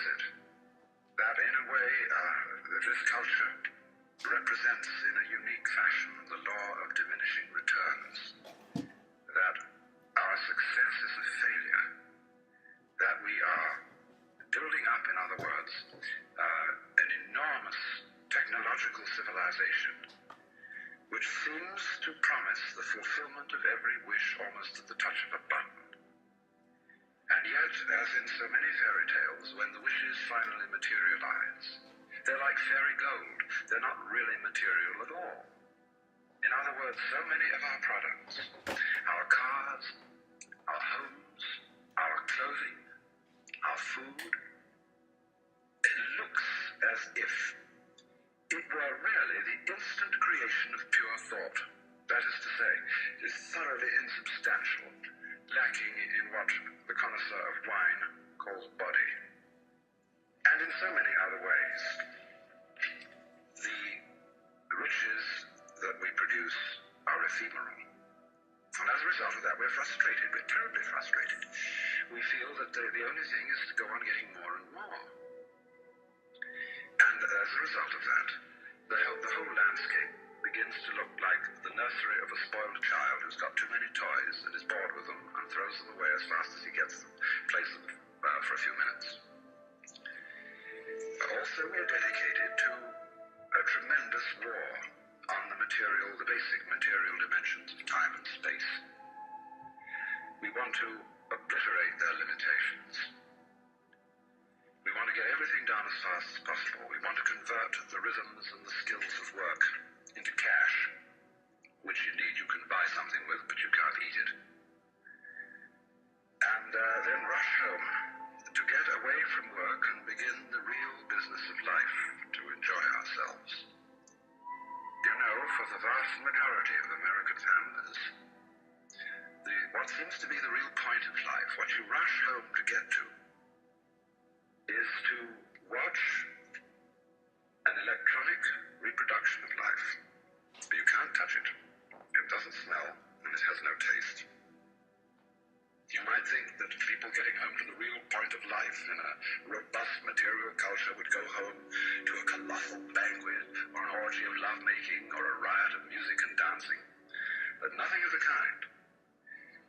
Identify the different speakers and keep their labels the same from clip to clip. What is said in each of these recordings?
Speaker 1: is it that in a way this culture represents in a unique fashion the law of diminishing returns, that our success is a failure, that we are building up, in other words, an enormous technological civilization which seems to promise the fulfillment of every wish almost at the touch of a button. And yet, as in so many fairy tales, when the wishes finally materialize, they're like fairy gold. They're not really material at all. In other words, so many of our products, our cars, our homes, our clothing, our food, it looks as if it were really the instant creation of pure thought. That is to say, it is thoroughly insubstantial, lacking in what the connoisseur of wine calls body. And in so many other ways, the riches that we produce are ephemeral. And as a result of that, we're frustrated. We're terribly frustrated. We feel that the only thing is to go on getting more and more. And as a result of that, the whole landscape begins to look like the nursery of a spoiled child who's got too many toys and is bored with them and throws them away as fast as he gets them, plays them for a few minutes. Also, we're dedicated to a tremendous war on the basic material dimensions of time and space. We want to obliterate their limitations. We want to get everything done as fast as possible. We want to convert the rhythms and the skills of work into cash, which indeed you can buy something with, but you can't eat it. And then rush home to get away from work and begin the real business of life, to enjoy ourselves. You know, for the vast majority of American families, what seems to be the real point of life, what you rush home to get to, is to watch an electronic reproduction of life. You can't touch it. It doesn't smell, and it has no taste. You might think that people getting home to the real point of life in a robust material culture would go home to a colossal banquet or an orgy of lovemaking or a riot of music and dancing. But nothing of the kind.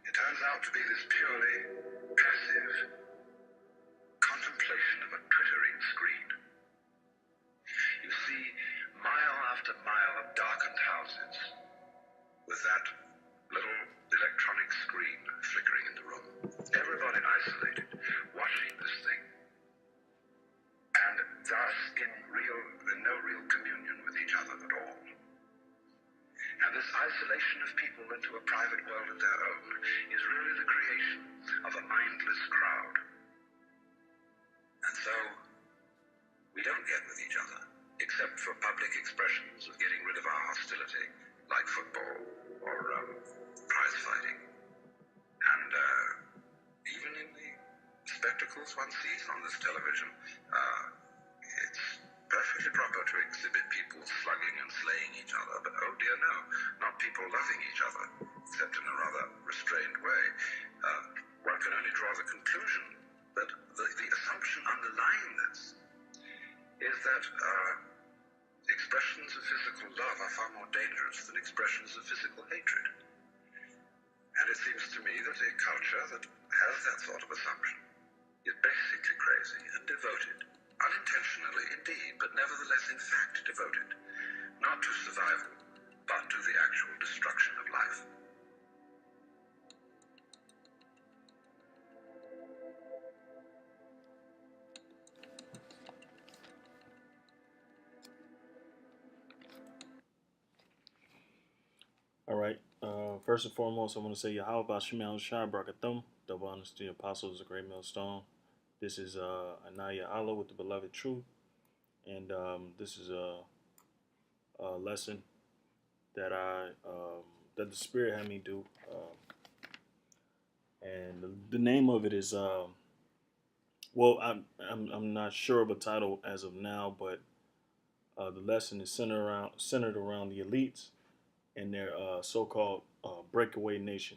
Speaker 1: It turns out to be this purely passive contemplation of a twittering screen. You see mile after mile of darkened houses with that little electronic screen flickering in the room. Everybody isolated, watching this thing, and thus in no real communion with each other at all. Now this isolation of people into a private world of their own is really the creation of a mindless crowd. And so we don't get with each other, except for public expressions of getting rid of our hostility, like football or prize fighting. And even in the spectacles one sees on this television, it's perfectly proper to exhibit people slugging and slaying each other, but oh dear no, not people loving each other, except in a rather restrained way. One can only draw the conclusion that the assumption underlying this is that expressions of physical love are far more dangerous than expressions of physical hatred. And it seems to me that a culture that has that sort of assumption is basically crazy and devoted, unintentionally indeed, but nevertheless in fact devoted, not to survival, but to the actual destruction of life.
Speaker 2: All right. First and foremost, I want to say Yahweh Bashem Shai Brakathum. Double honors to the apostles, a great millstone. This is Anaya Allah with the beloved truth. And this is a lesson that that the Spirit had me do. And the name of it is, well, I'm not sure of a title as of now, but the lesson is centered around the elites and their so-called breakaway nation,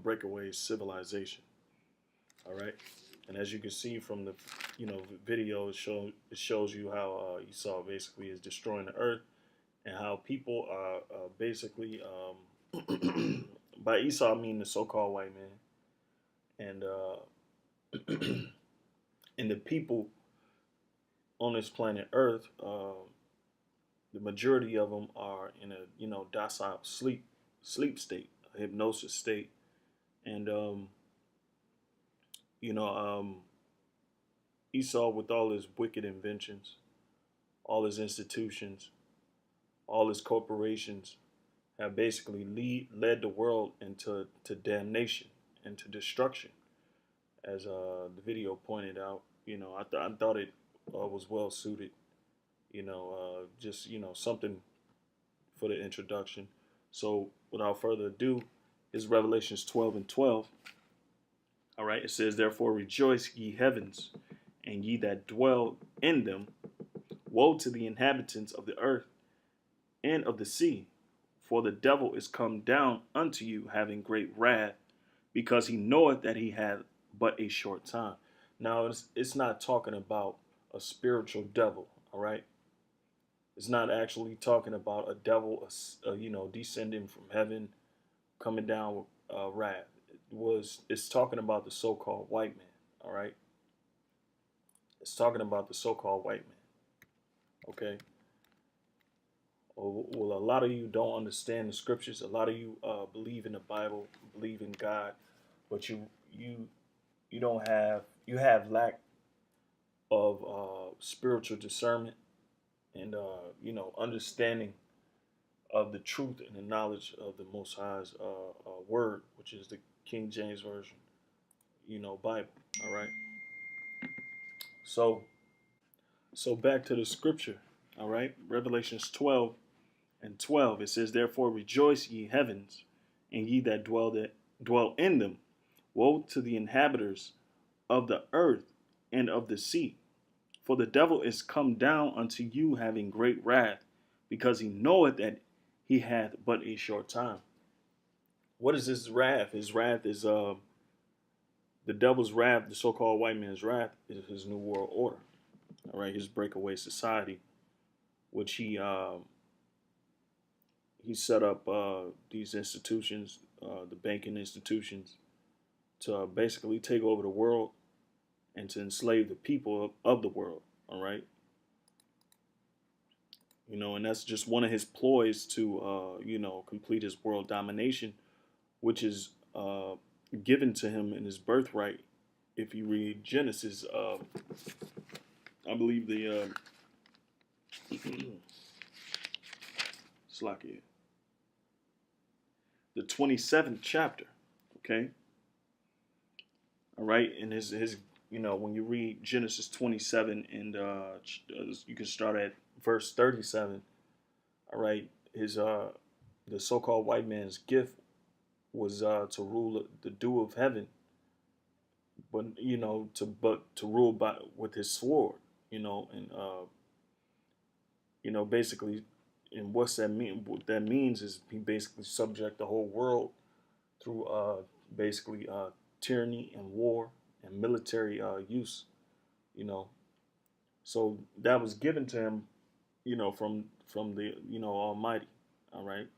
Speaker 2: breakaway civilization. All right. And as you can see from the video, it shows you how Esau basically is destroying the earth, and how people are basically by Esau I mean the so-called white man, and the people on this planet Earth, the majority of them are in a docile sleep state, a hypnosis state, and you know Esau, with all his wicked inventions, all his institutions, all his corporations, have basically led the world into damnation and to destruction. As the video pointed out, I thought it was well suited. Just something for the introduction. So without further ado, is Revelations 12:12. All right, it says, "Therefore rejoice, ye heavens, and ye that dwell in them. Woe to the inhabitants of the earth and of the sea, for the devil is come down unto you, having great wrath, because he knoweth that he hath but a short time." Now, it's not talking about a spiritual devil, all right? It's not actually talking about a devil, descending from heaven, coming down with wrath. It's talking about the so-called white man, all right? It's talking about the so-called white man, okay? Well, a lot of you don't understand the scriptures. A lot of you believe in the Bible, believe in God, but you don't have you have lack of spiritual discernment and understanding of the truth and the knowledge of the Most High's word, which is the King James version, Bible. All right. So back to the scripture. All right, Revelations 12:12. It says, "Therefore rejoice, ye heavens, and ye that dwell in them. Woe to the inhabitants of the earth and of the sea, for the devil is come down unto you, having great wrath, because he knoweth that he hath but a short time." What is his wrath? His wrath is the devil's wrath, the so-called white man's wrath, is his new world order. All right, his breakaway society, which he set up these institutions, the banking institutions, to basically take over the world and to enslave the people of the world. All right. And that's just one of his ploys to, complete his world domination, which is given to him in his birthright. If you read Genesis, I believe the Slakia, the 27th chapter. Okay. All right, and his when you read Genesis 27, and you can start at verse 37. All right, his the so-called white man's gift was to rule the dew of heaven, but to rule by with his sword, and basically, and what's that mean? What that means is he basically subject the whole world through basically tyranny and war and military use, you know. So that was given to him, from the Almighty, all right,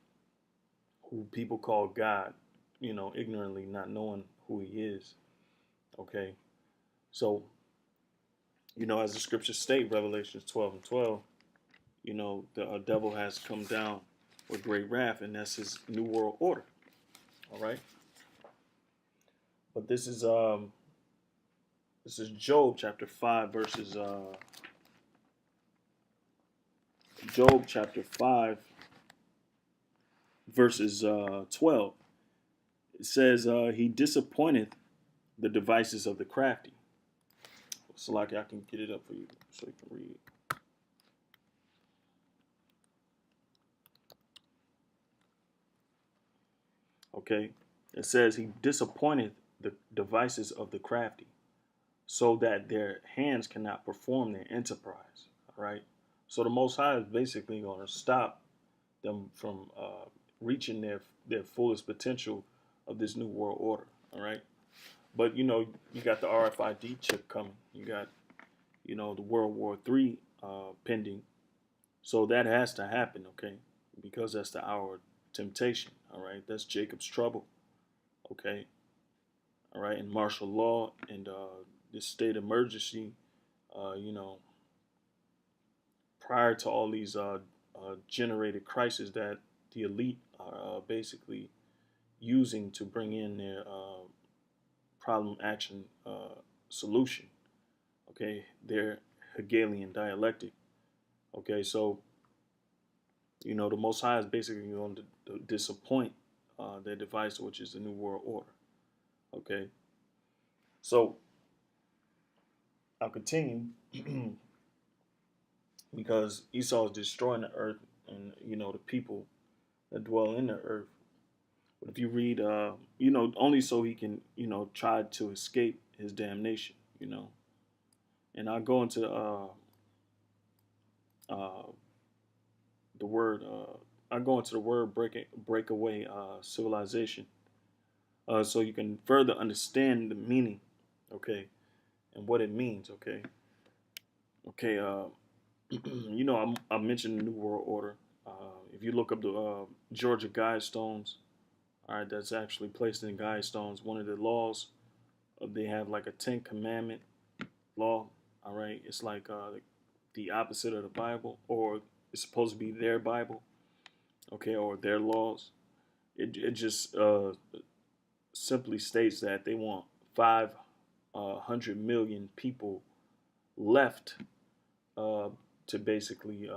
Speaker 2: who people call God, ignorantly not knowing who He is. Okay, so as the scriptures state, Revelations 12:12, the devil has come down with great wrath, and that's his new world order. All right, but this is Job chapter 5 verses Job chapter 5 verses 12. It says, "He disappointeth the devices of the crafty." So, like, I can get it up for you so you can read. Okay, it says, "He disappointeth the devices of the crafty, so that their hands cannot perform their enterprise." All right, so the Most High is basically going to stop them from reaching their fullest potential of this new world order. All right, But you got the RFID chip coming. You got the World War III pending. So that has to happen, okay? Because that's the hour of temptation. All right, that's Jacob's trouble. Okay, all right, and martial law and this state of emergency. You know, prior to all these generated crises that the elite are basically using to bring in their problem action solution. Okay, their Hegelian dialectic. Okay, so the Most High is basically going to disappoint their device, which is the New World Order. Okay, so I'll continue because Esau is destroying the earth and the people that dwell in the earth. But if you read, only so he can, try to escape his damnation, And I'll go into uh, the word. I go into the word breakaway civilization, so you can further understand the meaning, okay, and what it means, okay. Okay, I mentioned the New World Order. If you look up the Georgia Guidestones, all right, that's actually placed in Guidestones. One of the laws, they have like a Ten Commandment law. All right, it's like the opposite of the Bible, or it's supposed to be their Bible, okay, or their laws. It just simply states that they want 500 million people left to basically,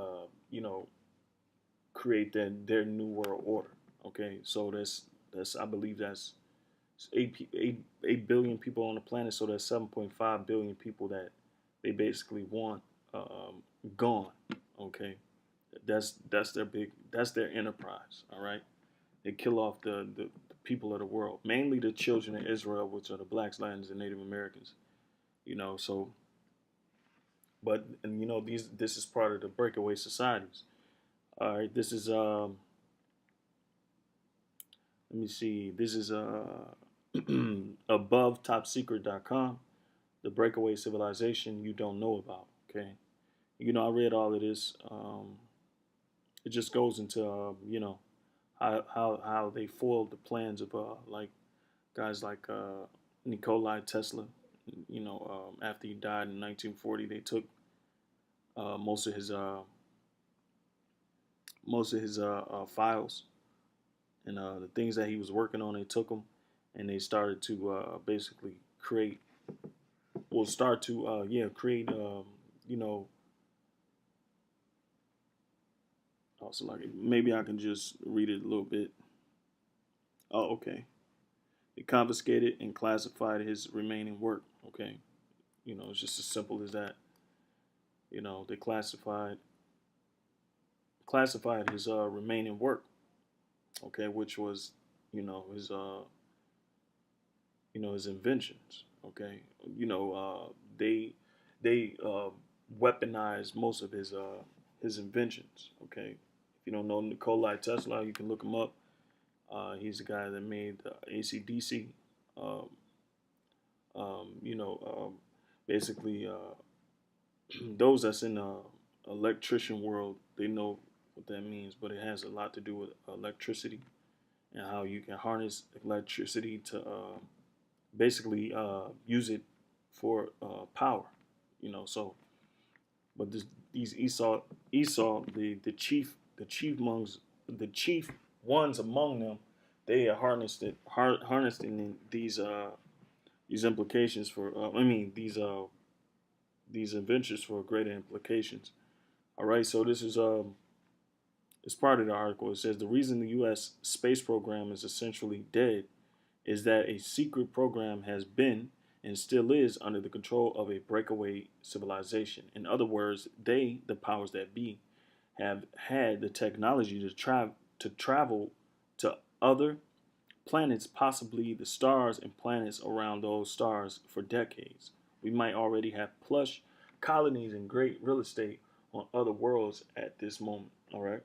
Speaker 2: create their new world order. Okay, so that's I believe that's 8 billion people on the planet. So that's 7.5 billion people that they basically want gone. Okay, that's their enterprise. All right, they kill off the people of the world, mainly the children of Israel, which are the blacks, Latins, and Native Americans. So but and this is part of the breakaway societies. All right, this is let me see. This is above topsecret.com, the breakaway civilization you don't know about. Okay, I read all of this. It just goes into how they foiled the plans of like guys like Nikola Tesla. After he died in 1940, they took most of his files and the things that he was working on. They took them and they started to basically create. Well, start to create. You know, also like maybe I can just read it a little bit. Oh, okay. They confiscated and classified his remaining work. Okay, it's just as simple as that. They classified his remaining work. Okay, which was his his inventions. Okay, they weaponized most of his inventions. Okay, if you don't know Nikola Tesla, you can look him up. He's the guy that made the AC/DC. Um, basically, those that's in the electrician world, they know what that means, but it has a lot to do with electricity and how you can harness electricity to basically use it for power. So but these Esau, the chief ones among them, they harnessing these implications for these inventions for greater implications. All right, so this is it's part of the article. It says the reason the U.S. space program is essentially dead is that a secret program has been and still is under the control of a breakaway civilization. In other words, they, the powers that be, have had the technology to travel to other planets, possibly the stars and planets around those stars for decades. We might already have plush colonies and great real estate on other worlds at this moment. All right.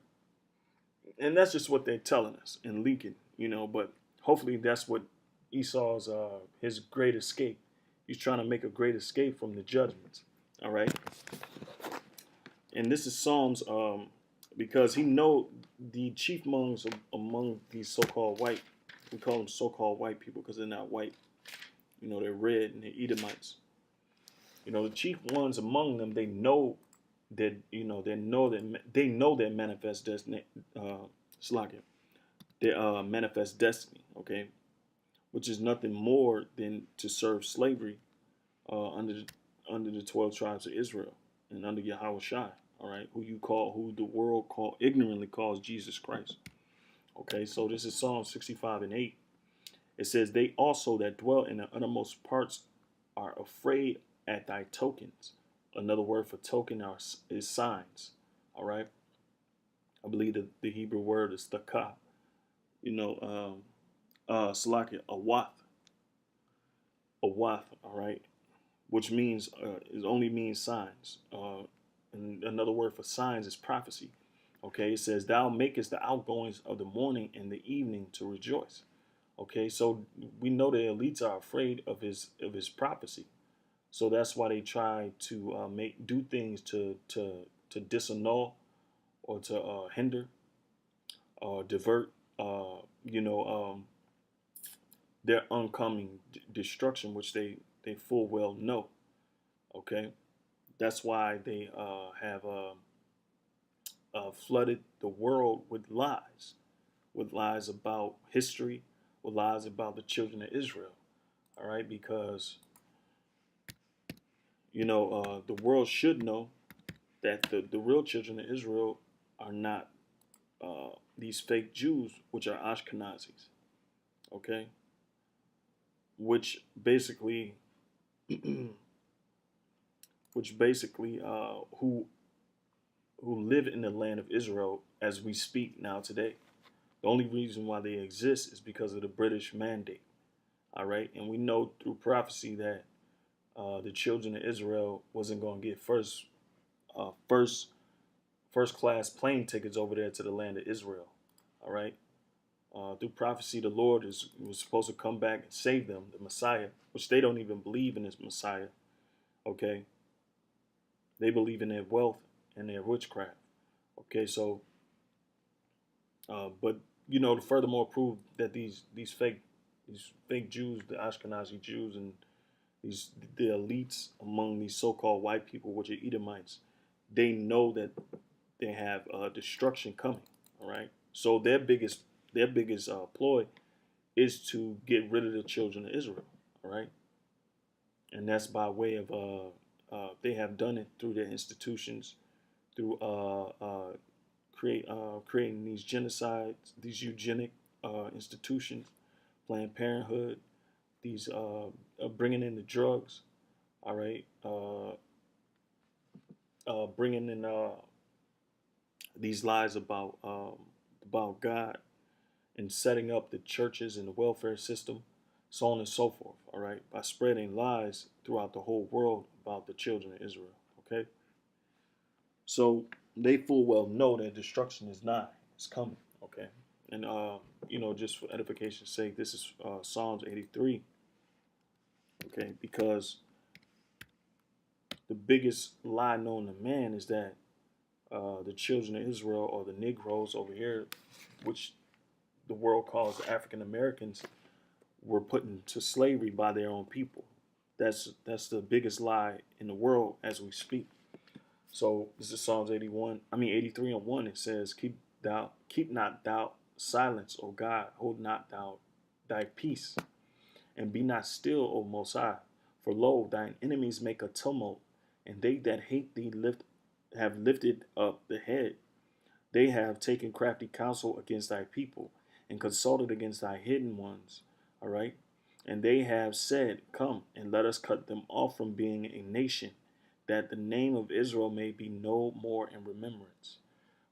Speaker 2: And that's just what they're telling us and leaking, but hopefully that's what Esau's his great escape. He's trying to make a great escape from the judgments. All right, and this is Psalms because he know the chief among these so-called white. We call them so-called white people because they're not white. You know, they're red and they're Edomites. You know, the chief ones among them, they know that they know their manifest destiny. Slakia, their manifest destiny. Okay, which is nothing more than to serve slavery under the 12 tribes of Israel and under Yahweh Shai. All right, who the world ignorantly calls Jesus Christ. Okay, so this is Psalm 65 and 8. It says, "They also that dwell in the uttermost parts are afraid at thy tokens." Another word for token is signs. All right, I believe the Hebrew word is thaka. You know, Salakia, a wath. All right, which means it only means signs. And another word for signs is prophecy. Okay, it says, "Thou makest the outgoings of the morning and the evening to rejoice." Okay, so we know the elites are afraid of his prophecy, so that's why they try to do things to disannul or to hinder or divert, you know, their oncoming destruction, which they full well know. Okay, that's why they have flooded the world with lies about history, with lies about the children of Israel. All right, because the world should know that the real children of Israel are not these fake Jews, which are Ashkenazis. Okay, which basically, who live in the land of Israel as we speak now today. The only reason why they exist is because of the British mandate. All right, and we know through prophecy that the children of Israel wasn't going to get uh, first first class plane tickets over there to the land of Israel. All right, through prophecy, the Lord was supposed to come back and save them, the Messiah, which they don't even believe in this Messiah. Okay, they believe in their wealth and their witchcraft. Okay, so but to furthermore prove that these fake Jews, the Ashkenazi Jews, and the elites among these so-called white people, which are Edomites, they know that they have destruction coming. All right, so their biggest ploy is to get rid of the children of Israel. All right, and that's by way of they have done it through their institutions, through creating these genocides, these eugenic institutions, Planned Parenthood, these bringing in the drugs, all right, bringing in these lies about God and setting up the churches and the welfare system, so on and so forth, all right, by spreading lies throughout the whole world about the children of Israel, okay? So they full well know that destruction is nigh, it's coming, okay? And, just for edification's sake, this is Psalms 83, okay? Because the biggest lie known to man is that the children of Israel, or the Negroes over here, which the world calls African Americans, were put into slavery by their own people. That's the biggest lie in the world as we speak. So this is Psalms 83 and 1. It says, keep not thou silence, O God, hold not thou thy peace, and be not still, O Most High. For lo, thine enemies make a tumult, and they that hate thee have lifted up the head. They have taken crafty counsel against thy people, and consulted against thy hidden ones. All right? And they have said, Come, and let us cut them off from being a nation, that the name of Israel may be no more in remembrance.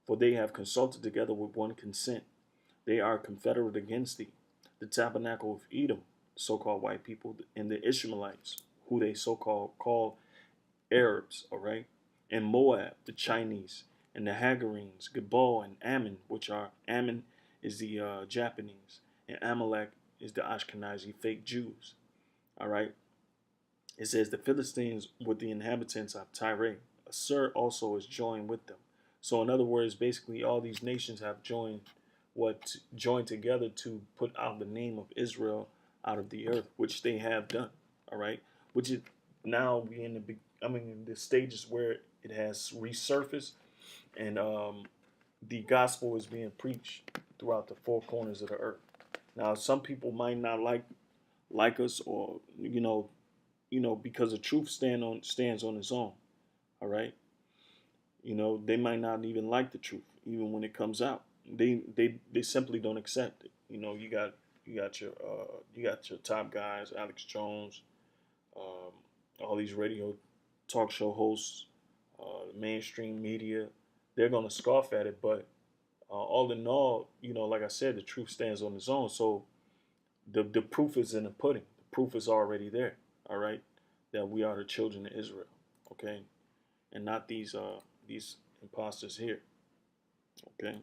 Speaker 2: For they have consulted together with one consent. They are confederate against thee. The tabernacle of Edom, so-called white people, and the Ishmaelites, who they so-called call Arabs, all right? And Moab, the Chinese, and the Hagarenes, Gebal and Ammon, which are Ammon is the Japanese, and Amalek is the Ashkenazi fake Jews. All right. It says the Philistines with the inhabitants of Tyre. Assur also is joined with them. So in other words, basically all these nations have joined together to put out the name of Israel out of the earth, which they have done. All right. Which is now we in the stages where it has resurfaced, and the gospel is being preached throughout the four corners of the earth. Now, some people might not like us, or because the truth stands on its own. All right, they might not even like the truth, even when it comes out. They simply don't accept it. You got your top guys, Alex Jones, um, all these radio talk show hosts, mainstream media. They're gonna scoff at it, but all in all, like I said, the truth stands on its own. So the proof is in the pudding. The proof is already there. All right, that we are the children of Israel. Okay, and not these imposters here. Okay,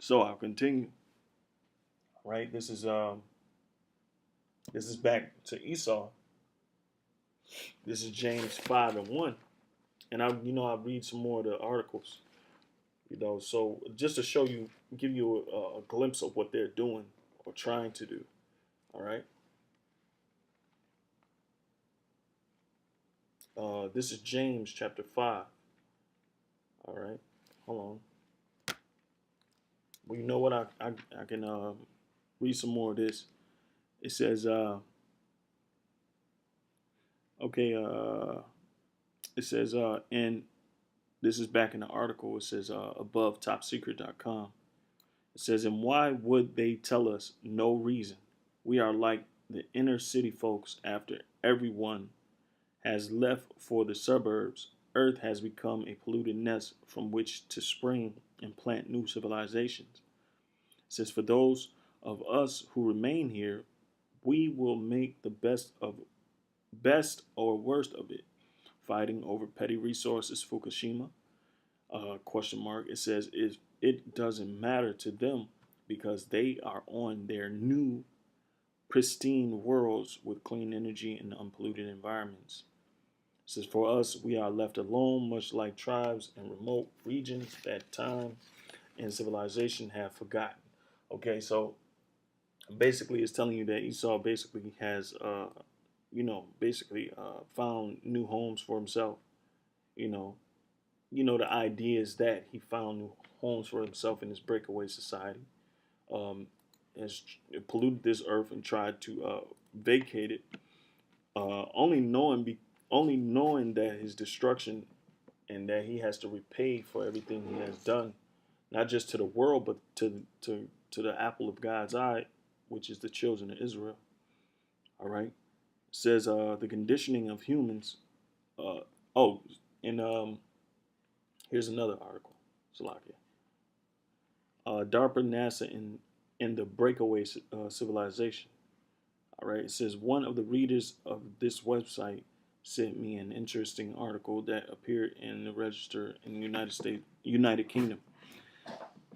Speaker 2: so I'll continue. Right, this is back to Esau. This is James 5:1, and I read some more of the articles. So just to give you a glimpse of what they're doing or trying to do. All right. This is James chapter 5. All right. Hold on. Well, you know what? I can read some more of this. It says, okay, it says, and this is back in the article. It says above topsecret.com. It says, and why would they tell us no reason? We are like the inner city folks after everyone has left for the suburbs. Earth has become a polluted nest from which to spring and plant new civilizations. It says, for those of us who remain here, we will make the best or worst of it, fighting over petty resources. Fukushima, question mark. It says it doesn't matter to them because they are on their new pristine worlds with clean energy and unpolluted environments. It says for us, we are left alone, much like tribes in remote regions that time and civilization have forgotten. Okay, so basically it's telling you that Esau basically has, found new homes for himself. You know, the idea is that he found new homes for himself in this breakaway society. Has polluted this earth and tried to vacate it, only knowing that his destruction and that he has to repay for everything he has done, not just to the world but to the apple of God's eye, which is the children of Israel. All right, it says the conditioning of humans. Oh, and here's another article. Salakia. DARPA, NASA, in the breakaway civilization. All right, it says one of the readers of this website sent me an interesting article that appeared in the Register in the United Kingdom,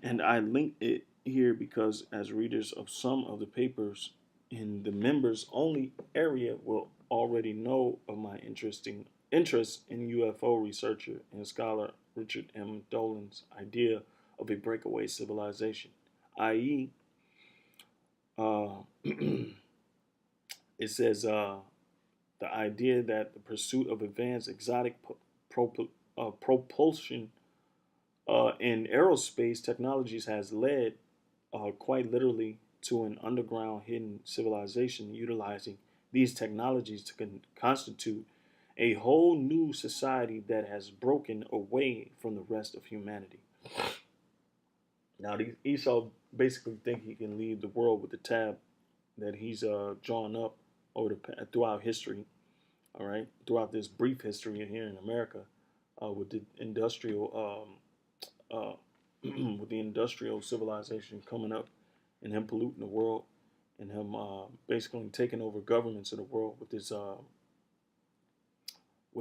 Speaker 2: and I linked it here because as readers of some of the papers in the members only area will already know of my interest in UFO researcher and scholar Richard M. Dolan's idea of a breakaway civilization, i.e., it says the idea that the pursuit of advanced exotic propulsion in aerospace technologies has led quite literally to an underground hidden civilization utilizing these technologies to constitute a whole new society that has broken away from the rest of humanity. Now, Esau basically think he can lead the world with the tab that he's drawn up throughout history. All right, throughout this brief history here in America, with the industrial with the industrial civilization coming up, and him polluting the world, and him basically taking over governments of the world with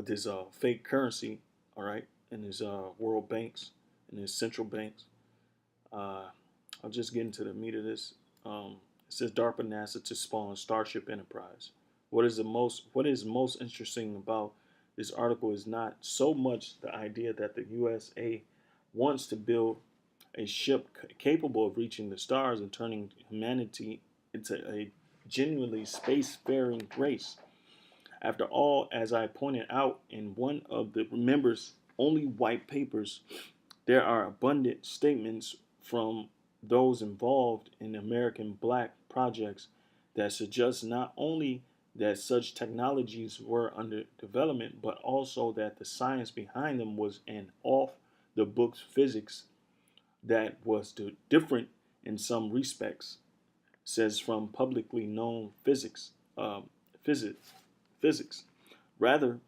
Speaker 2: his fake currency. All right, and his world banks and his central banks. I'll just get into the meat of this. It says DARPA NASA to spawn Starship Enterprise. What is most interesting about this article is not so much the idea that the USA wants to build a ship capable of reaching the stars and turning humanity into a genuinely spacefaring race. After all, as I pointed out in one of the members' only white papers, there are abundant statements from those involved in American black projects that suggest not only that such technologies were under development, but also that the science behind them was an off the books physics that was different in some respects, says from publicly known physics. Physics. Rather,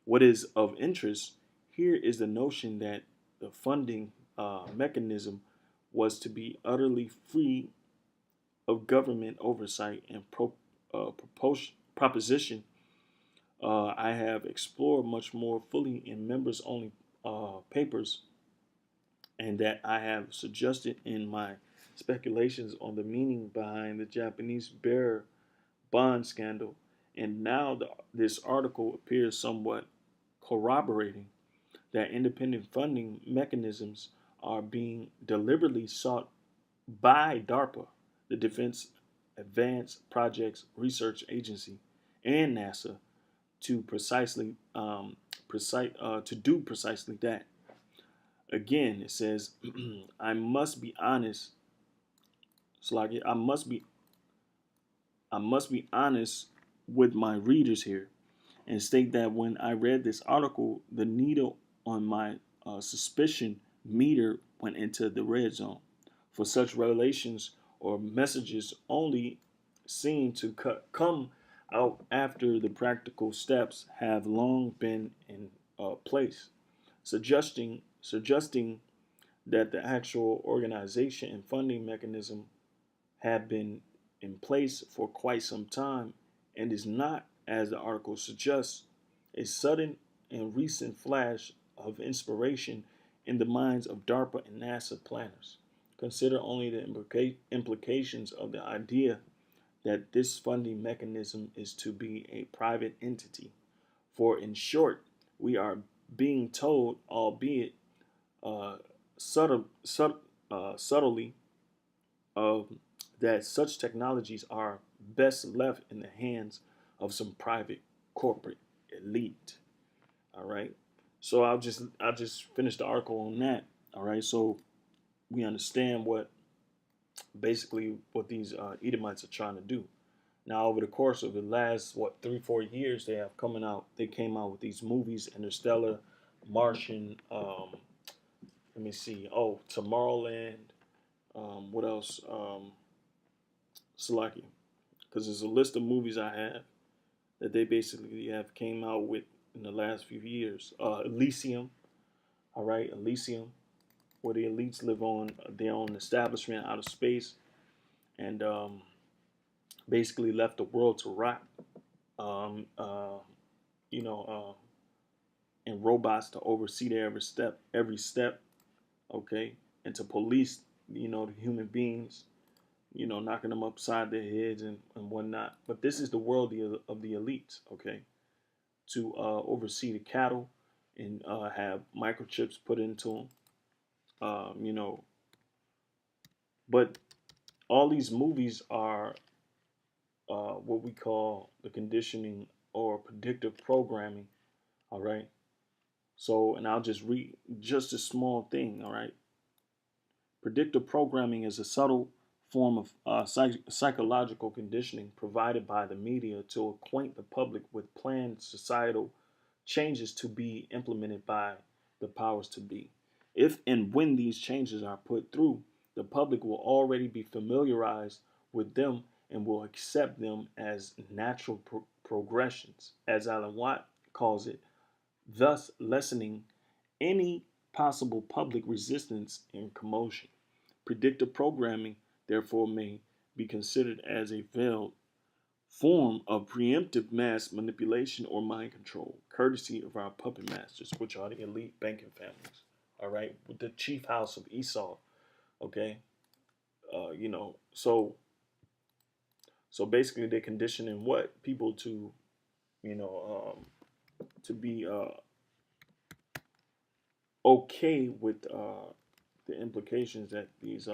Speaker 2: what is of interest here is the notion that the funding mechanism was to be utterly free of government oversight and proposition I have explored much more fully in members only papers, and that I have suggested in my speculations on the meaning behind the Japanese bearer bond scandal. And now this article appears somewhat corroborating that independent funding mechanisms are being deliberately sought by DARPA, the Defense Advanced Projects Research Agency, and NASA to to do precisely that. Again, it says, I must be honest. Slagi, I must be honest with my readers here and state that when I read this article, the needle on my suspicion meter went into the red zone. For such revelations or messages only seem to come out after the practical steps have long been in place, suggesting that the actual organization and funding mechanism have been in place for quite some time and is not, as the article suggests, a sudden and recent flash of inspiration in the minds of DARPA and NASA planners. Consider only the implications of the idea that this funding mechanism is to be a private entity. For in short, we are being told, albeit uh, subtly, of that such technologies are best left in the hands of some private corporate elite. All right. So I'll just finish the article on that. All right. So we understand what basically what these Edomites are trying to do. Now, over the course of the last 3-4 years, they came out with these movies: Interstellar, Martian. Let me see. Oh, Tomorrowland. What else? Salaki, because there's a list of movies I have that they basically have came out with in the last few years. Elysium, all right, Elysium, where the elites live on their own establishment out of space, and basically left the world to rot. Um, uh, you know, and robots to oversee their every step, okay, and to police, the human beings, knocking them upside their heads and whatnot. But this is the world of the elites, okay, to oversee the cattle and have microchips put into them, um, you know. But all these movies are what we call the conditioning or predictive programming, all right. So, and I'll just read just a small thing, all right. Predictive programming is a subtle form of psychological conditioning provided by the media to acquaint the public with planned societal changes to be implemented by the powers to be. If and when these changes are put through, the public will already be familiarized with them and will accept them as natural progressions, as Alan Watt calls it, thus lessening any possible public resistance and commotion. Predictive programming, therefore, may be considered as a veiled form of preemptive mass manipulation or mind control, courtesy of our puppet masters, which are the elite banking families. All right, with the chief house of Esau. Okay, You know, so basically they're conditioning what people to, you know, to be okay with the implications that these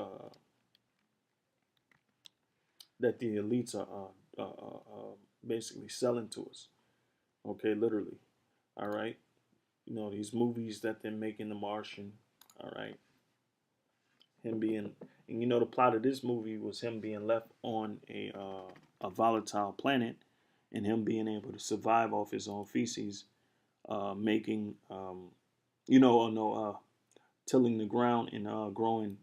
Speaker 2: that the elites are basically selling to us. Okay, literally. All right. You know, these movies that they're making, The Martian. All right. Him being, and you know, the plot of this movie was him being left on a volatile planet, and him being able to survive off his own feces, making, you know, tilling the ground and growing,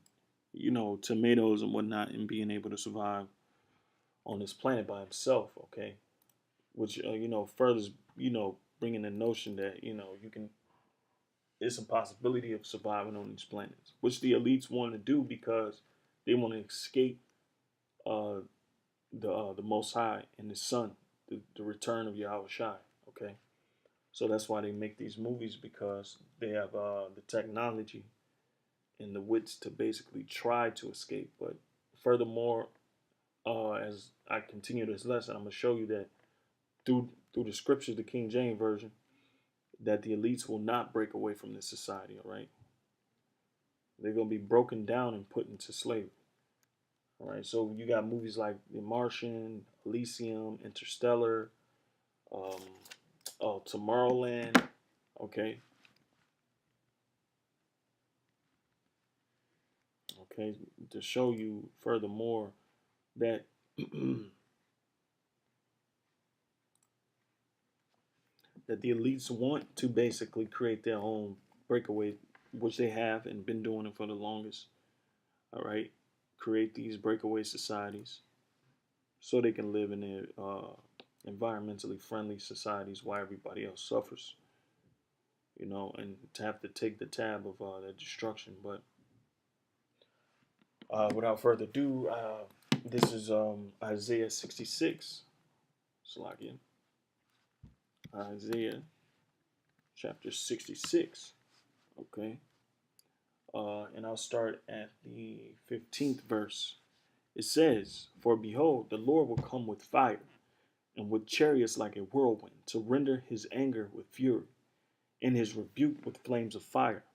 Speaker 2: you know, tomatoes and whatnot, and being able to survive on this planet by himself. Okay, which you know, furthers, you know, bringing the notion that, you know, you can, it's a possibility of surviving on these planets, which the elites want to do because they want to escape uh, the Most High and the Son, the return of Yahweh Shai. Okay, so that's why they make these movies, because they have the technology and the wits to basically try to escape. But furthermore, as I continue this lesson, I'm gonna show you that through the scriptures, the King James version, that the elites will not break away from this society. All right, they're gonna be broken down and put into slavery. All right, so you got movies like The Martian, Elysium, Interstellar, um, oh, Tomorrowland. Okay, okay, to show you furthermore that that the elites want to basically create their own breakaway, which they have and been doing it for the longest. All right, create these breakaway societies so they can live in their environmentally friendly societies while everybody else suffers. You know, and to have to take the tab of their destruction. But without further ado, this is Isaiah 66. Slakia. Isaiah chapter 66. Okay. And I'll start at the 15th verse. It says, "For behold, the Lord will come with fire, and with chariots like a whirlwind, to render his anger with fury, and his rebuke with flames of fire.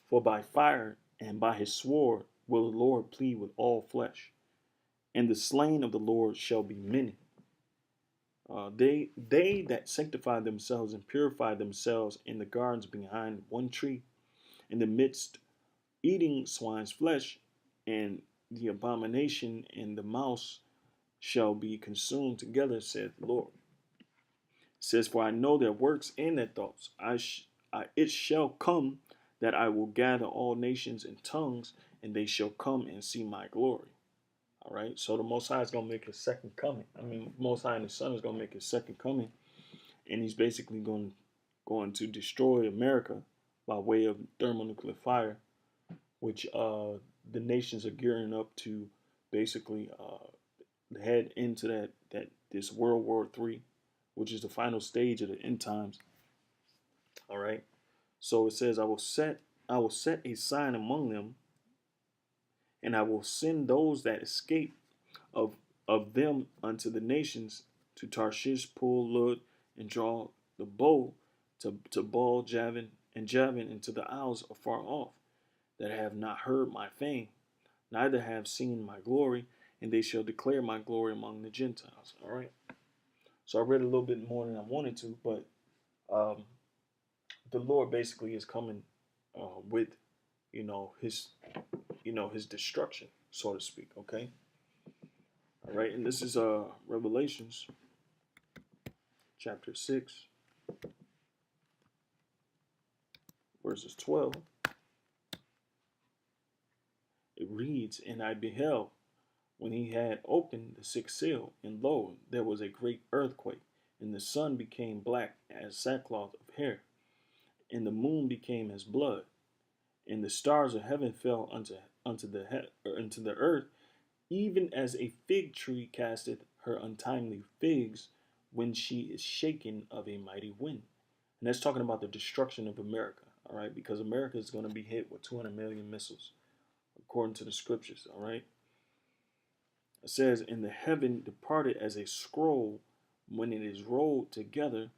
Speaker 2: For by fire and by his sword will the Lord plead with all flesh, and the slain of the Lord shall be many. They that sanctify themselves and purify themselves in the gardens behind one tree, in the midst eating swine's flesh, and the abomination and the mouse shall be consumed together, saith the Lord. It says, For I know their works and their thoughts. It shall come that I will gather all nations and tongues, and they shall come and see my glory." All right. So the Most High is going to make his second coming. I mean, Most High and the Son is going to make his second coming, and he's basically going to destroy America by way of thermonuclear fire, which the nations are gearing up to basically head into that this World War III, which is the final stage of the end times. All right. So it says, I will set a sign among them, and I will send those that escape of of them unto the nations, to Tarshish, Pool, Lud, and draw the bow, to Baal, Javan, and to the isles afar off, that have not heard my fame, neither have seen my glory, and they shall declare my glory among the Gentiles. All right. So I read a little bit more than I wanted to, but um, the Lord basically is coming with, you know, his destruction, so to speak. Okay. All right, and this is Revelations chapter 6, verses 12. It reads, "And I beheld, when he had opened the sixth seal, and lo, there was a great earthquake, and the sun became black as sackcloth of hair, and the moon became as blood, and the stars of heaven fell unto the earth, even as a fig tree casteth her untimely figs when she is shaken of a mighty wind." And that's talking about the destruction of America, all right? Because America is going to be hit with 200 million missiles, according to the scriptures, all right? It says, "In the heaven departed as a scroll when it is rolled together,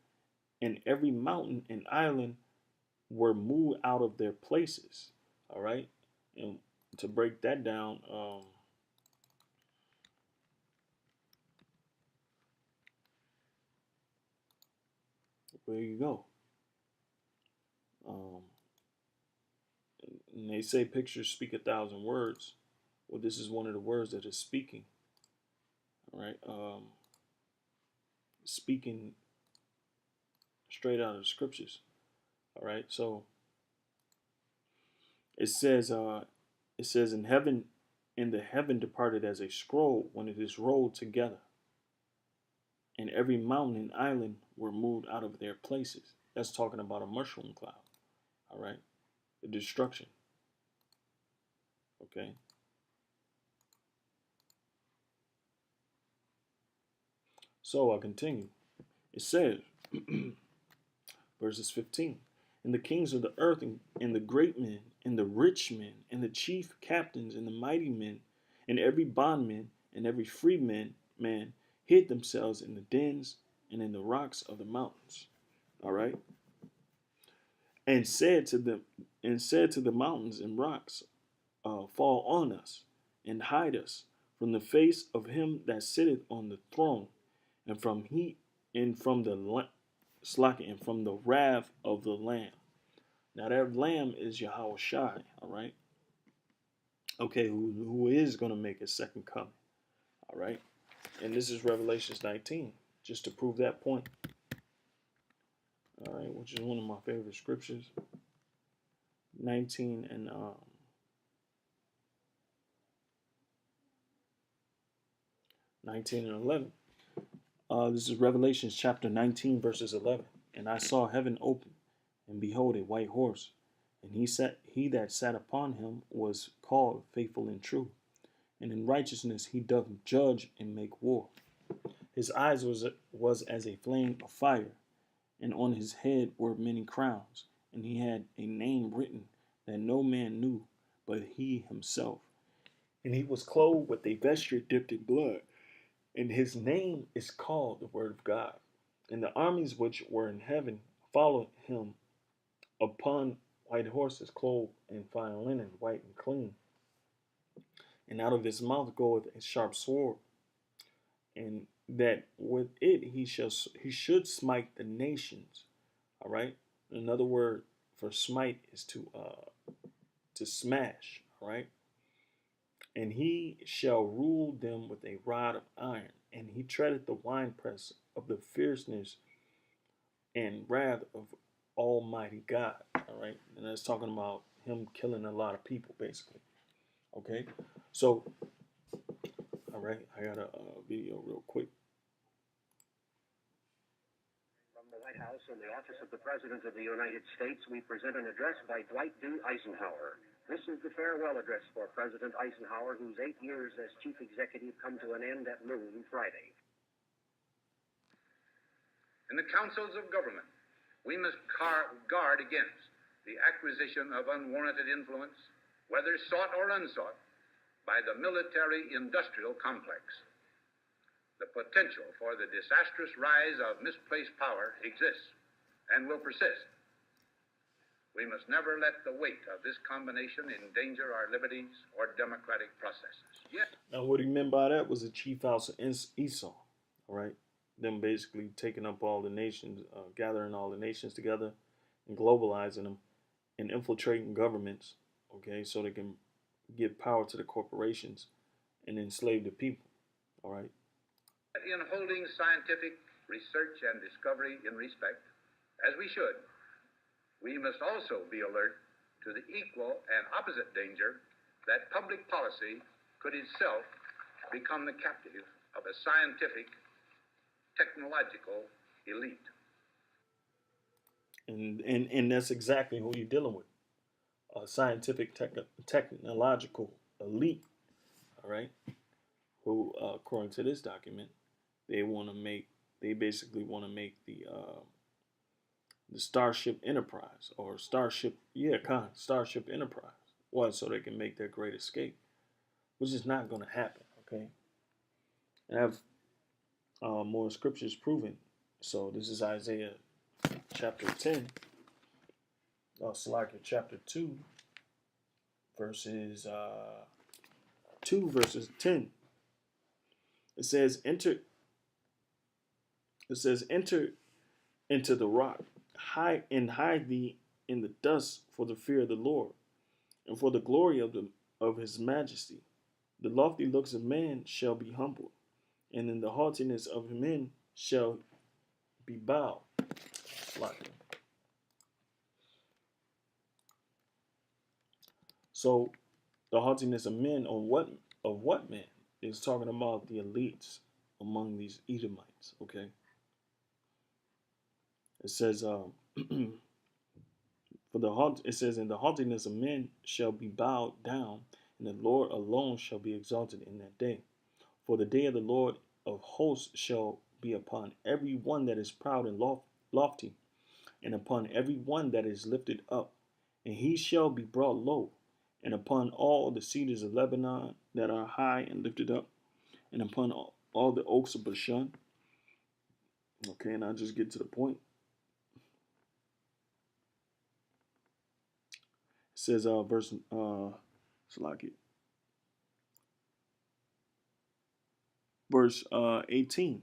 Speaker 2: and every mountain and island were moved out of their places." All right. And to break that down, there you go. Um, and they say pictures speak 1,000 words. Well, this is one of the words that is speaking. All right. Speaking straight out of the scriptures. All right. So it says, in heaven, in the heaven departed as a scroll when it is rolled together, and every mountain and island were moved out of their places. That's talking about a mushroom cloud. All right. The destruction. Okay. So I continue. It says, verses 15, "And the kings of the earth, and the great men, and the rich men, and the chief captains, and the mighty men, and every bondman, and every free man hid themselves in the dens and in the rocks of the mountains." All right. And said to the mountains and rocks, fall on us, and hide us from the face of him that sitteth on the throne, and from he and from the and from the wrath of the Lamb. Now that Lamb is Yahweh Shai, all right? Okay, who is going to make his second coming, all right? And this is Revelations 19, just to prove that point, all right, which is one of my favorite scriptures. 19 and 19 and 11. This is Revelations chapter 19, verses 11. "And I saw heaven open, and behold, a white horse, and he that sat upon him was called Faithful and True, and in righteousness he doth judge and make war. His eyes was as a flame of fire, and on his head were many crowns, and he had a name written that no man knew but he himself. And he was clothed with a vesture dipped in blood, and his name is called the Word of God. And the armies which were in heaven followed him upon white horses, clothed in fine linen, white and clean. And out of his mouth goeth a sharp sword, and that with it he should smite the nations." All right. Another word for smite is to smash. All right. "And he shall rule them with a rod of iron, and he treadeth the winepress of the fierceness and wrath of Almighty God." All right. And that's talking about him killing a lot of people, basically. Okay. So, all right, I got a video real quick.
Speaker 3: From the White House and the Office of the President of the United States, we present an address by Dwight D. Eisenhower. This is the farewell address for President Eisenhower, whose 8 years as chief executive come to an end at noon Friday.
Speaker 4: In the councils of government, we must guard against the acquisition of unwarranted influence, whether sought or unsought, by the military-industrial complex. The potential for the disastrous rise of misplaced power exists and will persist. We must never let the weight of this combination endanger our liberties or democratic processes. Yes.
Speaker 2: Now, what he meant by that was the chief house of Esau, all right? Them basically taking up all the nations, gathering all the nations together and globalizing them and infiltrating governments, okay, so they can give power to the corporations and enslave the people, all right?
Speaker 4: In holding scientific research and discovery in respect, as we should, we must also be alert to the equal and opposite danger that public policy could itself become the captive of a scientific, technological elite.
Speaker 2: And that's exactly who you're dealing with. A scientific, technological elite, all right, who, according to this document, they basically want to make the Starship Enterprise, or Starship Enterprise. What? So they can make their great escape, which is not going to happen, okay? And I have more scriptures proving. So this is Isaiah chapter 10, Salakia chapter 2, verses 2 verses 10. It says, enter into the rock, hide thee in the dust for the fear of the Lord, and for the glory of his majesty. The lofty looks of man shall be humbled, and in the haughtiness of men shall be bowed. So the haughtiness of men on what man? Is talking about the elites among these Edomites. Okay. It says it says, and the haughtiness of men shall be bowed down, and the Lord alone shall be exalted in that day. For the day of the Lord of hosts shall be upon every one that is proud and lofty, and upon every one that is lifted up, and he shall be brought low, and upon all the cedars of Lebanon that are high and lifted up, and upon all the oaks of Bashan. Okay, and I'll just get to the point. It says, verse 18.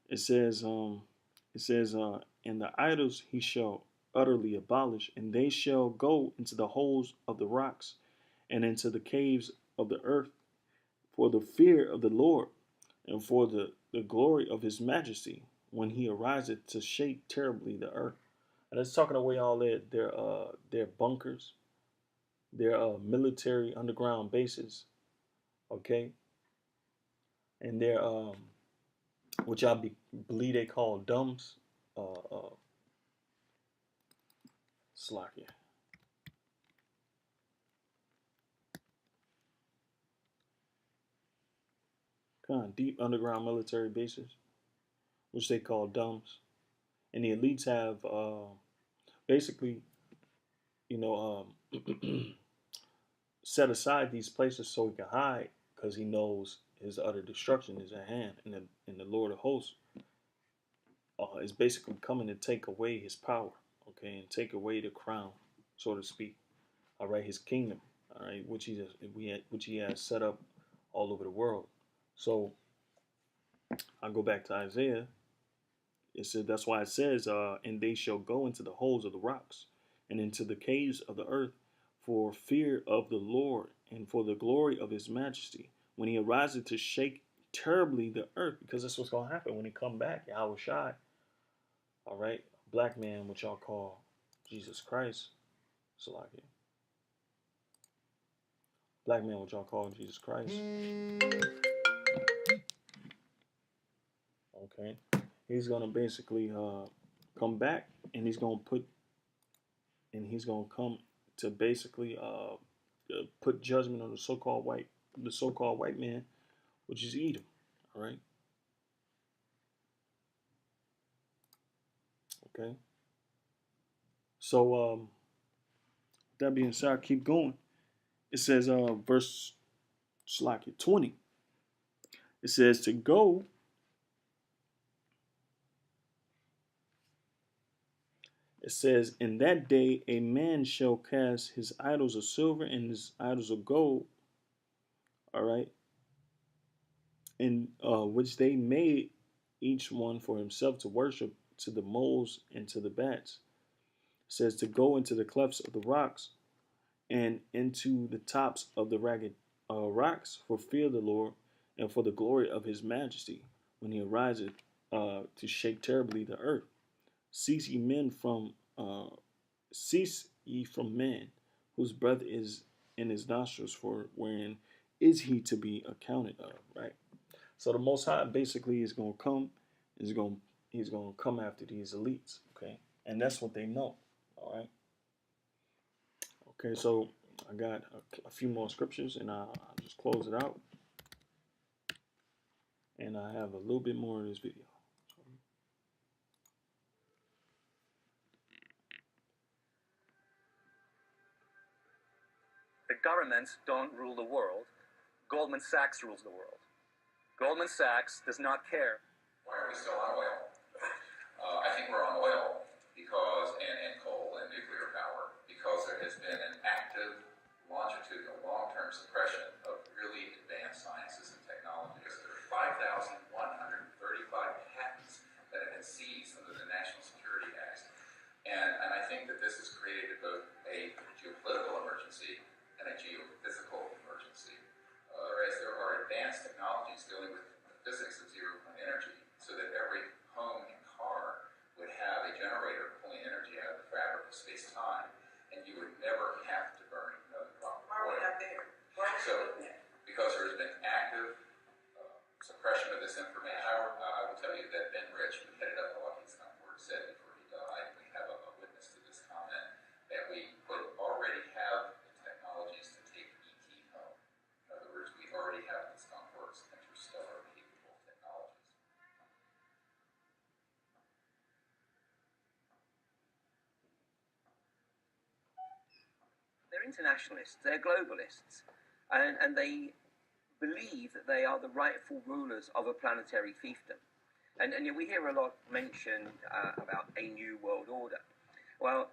Speaker 2: It says, and the idols he shall utterly abolish, and they shall go into the holes of the rocks, and into the caves of the earth, for the fear of the Lord, and for the glory of his majesty, when he ariseth to shake terribly the earth. And it's talking away all their bunkers, their military underground bases, okay, and their which believe they call dumps, Slovakia. Kind of deep underground military bases, which they call dumps, and the elites have basically, you know, set aside these places so he can hide, because he knows his utter destruction is at hand, and the Lord of hosts is basically coming to take away his power, okay, and take away the crown, so to speak. All right, his kingdom, all right, which he has set up all over the world. So I go back to Isaiah. It said that's why it says, and they shall go into the holes of the rocks, and into the caves of the earth, for fear of the Lord, and for the glory of his majesty, when he arises to shake terribly the earth, because that's what's gonna happen when he come back. Yahweh Shai, all right, black man, which y'all call Jesus Christ, Salakia. Black man, which y'all call Jesus Christ. Okay, he's gonna basically come back, and he's gonna come to basically put judgment on the so-called white man, which is Edom. All right. Okay. So that being said, I keep going. It says verse 20. It says to go. It says, in that day a man shall cast his idols of silver and his idols of gold. All right. In which they made each one for himself to worship, to the moles and to the bats. It says to go into the clefts of the rocks and into the tops of the ragged rocks, for fear of the Lord and for the glory of his majesty, when he ariseth to shake terribly the earth. Cease ye from man, whose breath is in his nostrils, for wherein is he to be accounted of, right? So the Most High basically is going to come, he's going to come after these elites, okay? And that's what they know, all right? Okay, so I got a few more scriptures, and I'll just close it out. And I have a little bit more of this video.
Speaker 5: The governments don't rule the world. Goldman Sachs rules the world. Goldman Sachs does not care.
Speaker 6: Why are we still on oil? I think we're on oil because, and coal and nuclear power, because there has been an active, longitudinal, long-term suppression of really advanced sciences and technologies. There are 5,135 patents that have been seized under the National Security Act. And I think that this has created both a geopolitical emergency and a geophysical emergency. Whereas there are advanced technologies dealing with the physics of zero-point energy, so that every home and car would have a generator pulling energy out of the fabric of space-time, and you would never have to burn another drop of oil.
Speaker 7: Why are we not there? Why are we
Speaker 6: So,
Speaker 7: doing that?
Speaker 6: because there's been active suppression of this information. I will tell you that Ben Rich, who headed up the Lockheed Skunk Works, said before he died, we have a witness to this comment, that we quote, already have the technologies to take ET home. In other words, we already have the Skunk Works interstellar capable technologies.
Speaker 5: They're internationalists, they're globalists, and they believe that they are the rightful rulers of a planetary fiefdom. And we hear a lot mentioned about a new world order. Well,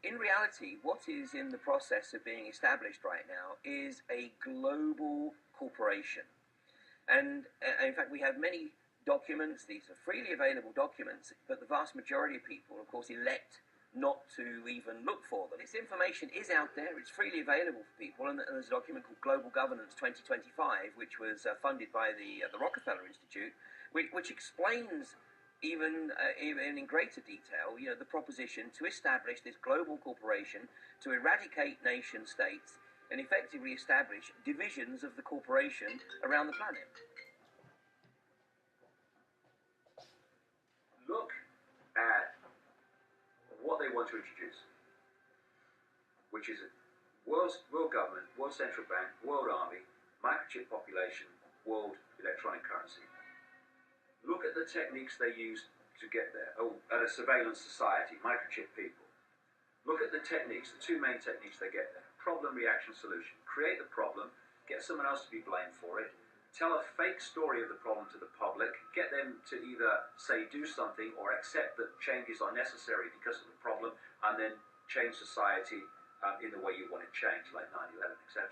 Speaker 5: in reality, what is in the process of being established right now is a global corporation. And in fact, we have many documents. These are freely available documents, but the vast majority of people, of course, elect not to even look for them. This information is out there. It's freely available for people. And there's a document called Global Governance 2025, which was funded by the Rockefeller Institute, which explains even in greater detail, the proposition to establish this global corporation to eradicate nation states and effectively establish divisions of the corporation around the planet.
Speaker 8: Look at what they want to introduce, which is world government, world central bank, world army, microchip population, world electronic currency. Look at the techniques they use to get there. Oh, at a surveillance society, microchip people. Look at the techniques, the two main techniques they get there. Problem, reaction, solution. Create the problem, get someone else to be blamed for it, tell a fake story of the problem to the public, get them to either say do something or accept that changes are necessary because of the problem, and then change society in the way you want it changed, like 9/11, etc.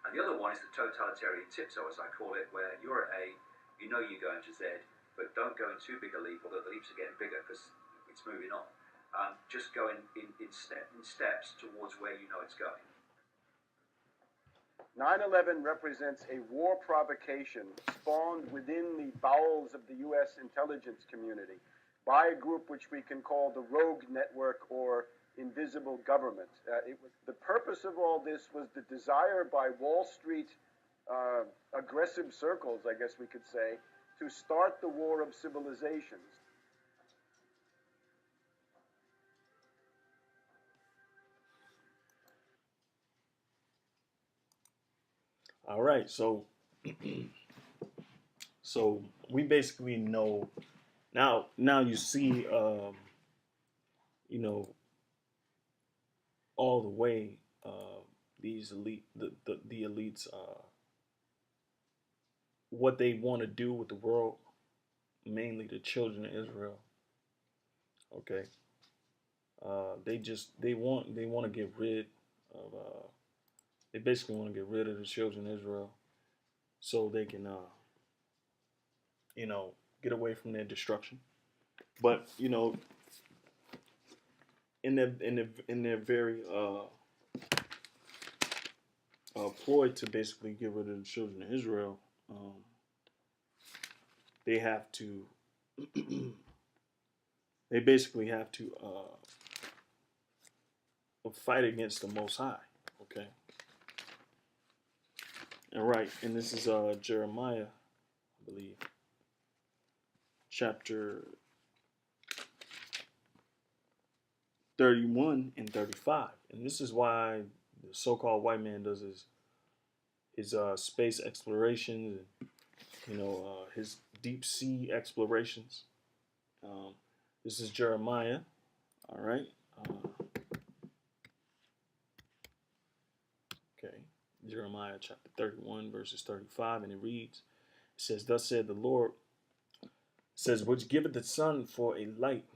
Speaker 8: And the other one is the totalitarian tiptoe, as I call it, where you're at A, you know you're going to Z, but don't go in too big a leap, although the leaps are getting bigger because it's moving on. Just go in steps towards where you know it's going.
Speaker 9: 9/11 represents a war provocation spawned within the bowels of the U.S. intelligence community by a group which we can call the Rogue Network or Invisible Government. The purpose of all this was the desire by Wall Street aggressive circles, I guess we could say, to start the war of civilizations.
Speaker 2: All right, so so we basically know now. Now you see, all the way these the elites, what they want to do with the world, mainly the children of Israel. Okay, they want to get rid of. They basically want to get rid of the children of Israel, so they can, get away from their destruction. But in their very ploy to basically get rid of the children of Israel, they have to. They basically have to fight against the Most High. Okay. All right, and this is Jeremiah, I believe, chapter 31 and 35. And this is why the so-called white man does his space explorations and his deep sea explorations. This is Jeremiah. All right. Okay. Jeremiah chapter 31 verses 35, and it reads, It says, thus said the Lord, it says, which giveth the sun for a light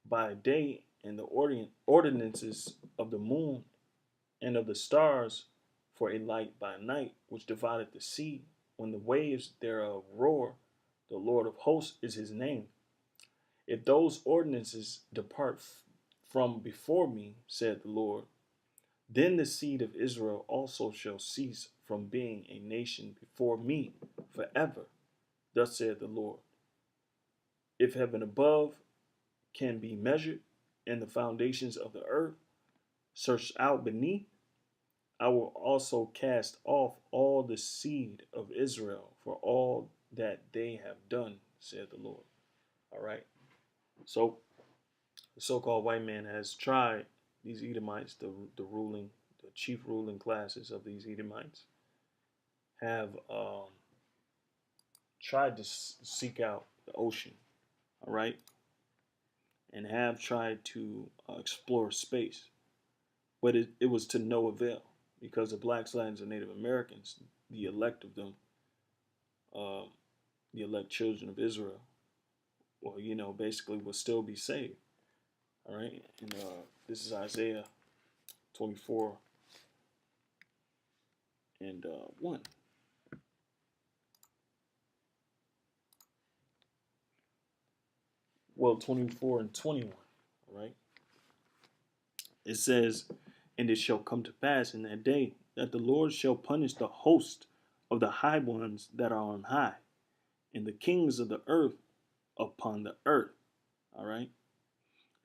Speaker 2: by day, and the ordinances of the moon and of the stars for a light by night, which divideth the sea when the waves thereof roar. The Lord of hosts is his name. If those ordinances depart from before me, said the Lord, then the seed of Israel also shall cease from being a nation before me forever. Thus saith the Lord. If heaven above can be measured, and the foundations of the earth searched out beneath, I will also cast off all the seed of Israel for all that they have done, said the Lord. All right. So the so-called white man has tried these Edomites, the chief ruling classes of these Edomites, have tried to seek out the ocean, all right, and have tried to explore space, but it was to no avail, because the blacks, Latins, and Native Americans, the elect of them, uh, the elect children of Israel, well, basically will still be saved. All right, and this is Isaiah 24 and 1. Well, 24 and 21. All right, it says, and it shall come to pass in that day that the Lord shall punish the host of the high ones that are on high, and the kings of the earth upon the earth. All right.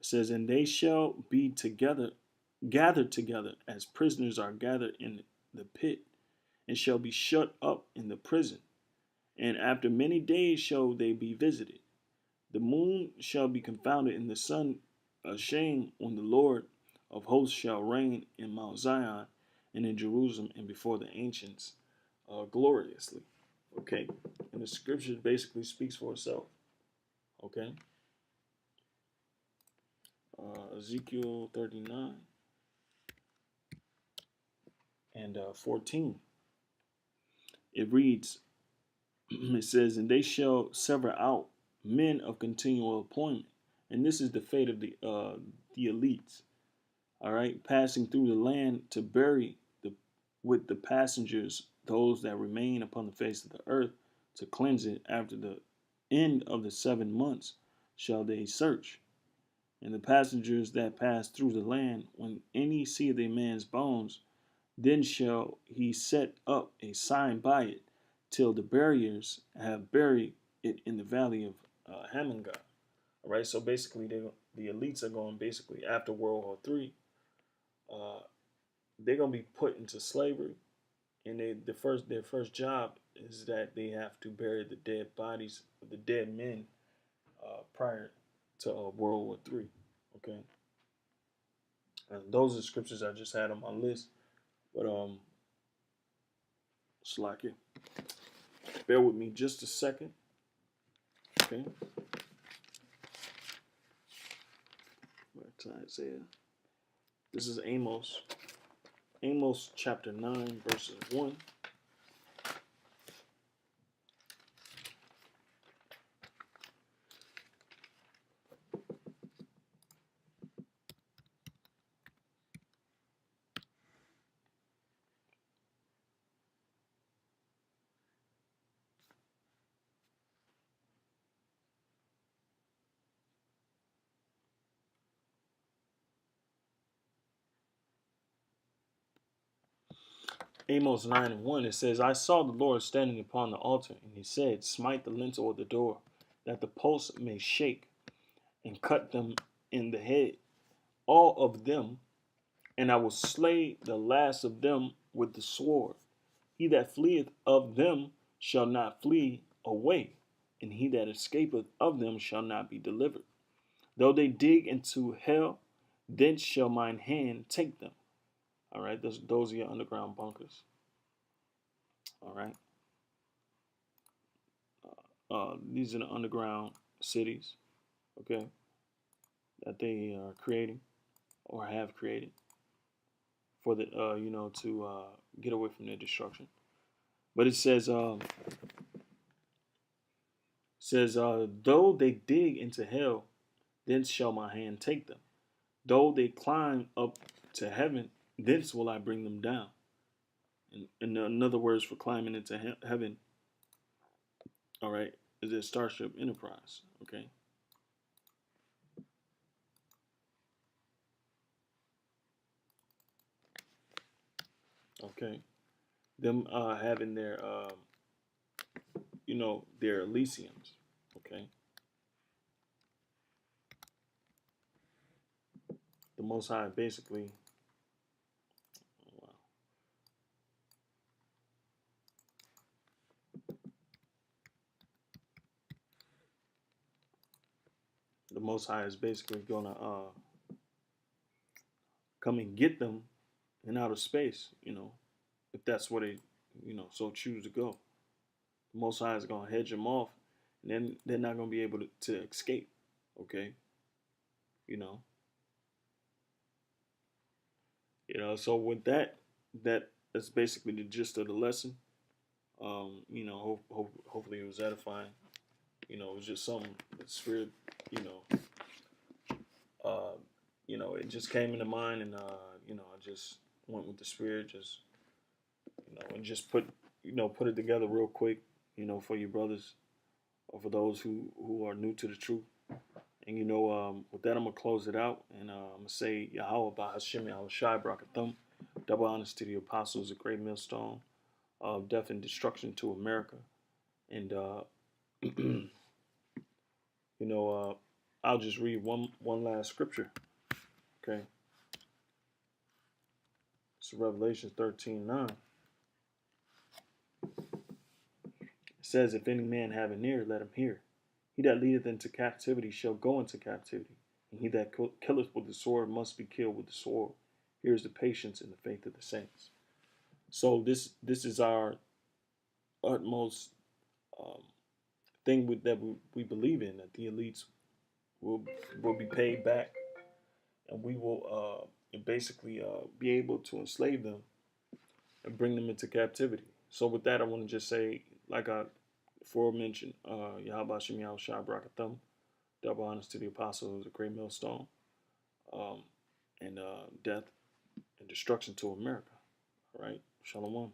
Speaker 2: It says, and they shall be gathered together as prisoners are gathered in the pit, and shall be shut up in the prison. And after many days shall they be visited. The moon shall be confounded, and the sun ashamed, when the Lord of hosts shall reign in Mount Zion and in Jerusalem and before the ancients gloriously. Okay. And the scripture basically speaks for itself. Okay. Ezekiel 39 and 14. It reads, it says, and they shall sever out men of continual appointment. And this is the fate of the elites. All right, passing through the land to bury with the passengers those that remain upon the face of the earth, to cleanse it after the end of the 7 months shall they search. And the passengers that pass through the land, when any see the man's bones, then shall he set up a sign by it, till the buriers have buried it in the valley of Hamongah. All right, so basically, the elites are going basically after World War III. They're gonna be put into slavery, and their first job is that they have to bury the dead bodies of the dead men prior to World War III. Okay, and those are scriptures I just had on my list, but slack it. Bear with me just a second. Okay. Back to Isaiah. This is Amos. Amos chapter 9, verses 1. Amos 9 and 1, it says, I saw the Lord standing upon the altar, and he said, smite the lintel of the door, that the posts may shake, and cut them in the head, all of them, and I will slay the last of them with the sword. He that fleeth of them shall not flee away, and he that escapeth of them shall not be delivered. Though they dig into hell, thence shall mine hand take them. All right, those are your underground bunkers. All right. These are the underground cities, okay, that they are creating or have created for the, to get away from their destruction. But it says, says, though they dig into hell, thence shall my hand take them. Though they climb up to heaven, thence will I bring them down. In other words, for climbing into heaven, all right, is a Starship Enterprise, okay? Okay. Them having their, their Elysiums, okay? The Most High basically, wow, the Most High is basically gonna come and get them in outer space, if that's where they, so choose to go. The Most High is gonna hedge them off, and then they're not gonna be able to escape. Okay, you know, So with that's basically the gist of the lesson. Hopefully it was edifying. It was just something the spirit, you know, it just came into mind, and I just went with the spirit, just and just put it together real quick, for your brothers or for those who are new to the truth. And with that, I'm gonna close it out, and I'm gonna say Yahweh Bahashim Yahweh Shai Brakathum, double honors to the apostles, a great millstone of death and destruction to America, and I'll just read one last scripture. Okay, it's Revelation 13:9. It says, "If any man have an ear, let him hear. He that leadeth into captivity shall go into captivity, and he that killeth with the sword must be killed with the sword. Here's the patience and the faith of the saints." So this is our utmost thing that we believe in, that the elites will be paid back, and we will basically be able to enslave them and bring them into captivity. So with that, I want to just say, like I aforementioned, Yahweh Shem Yahweh Shai Brakathum, double honors to the apostle who's a great millstone, and death and destruction to America. All right, Shalom.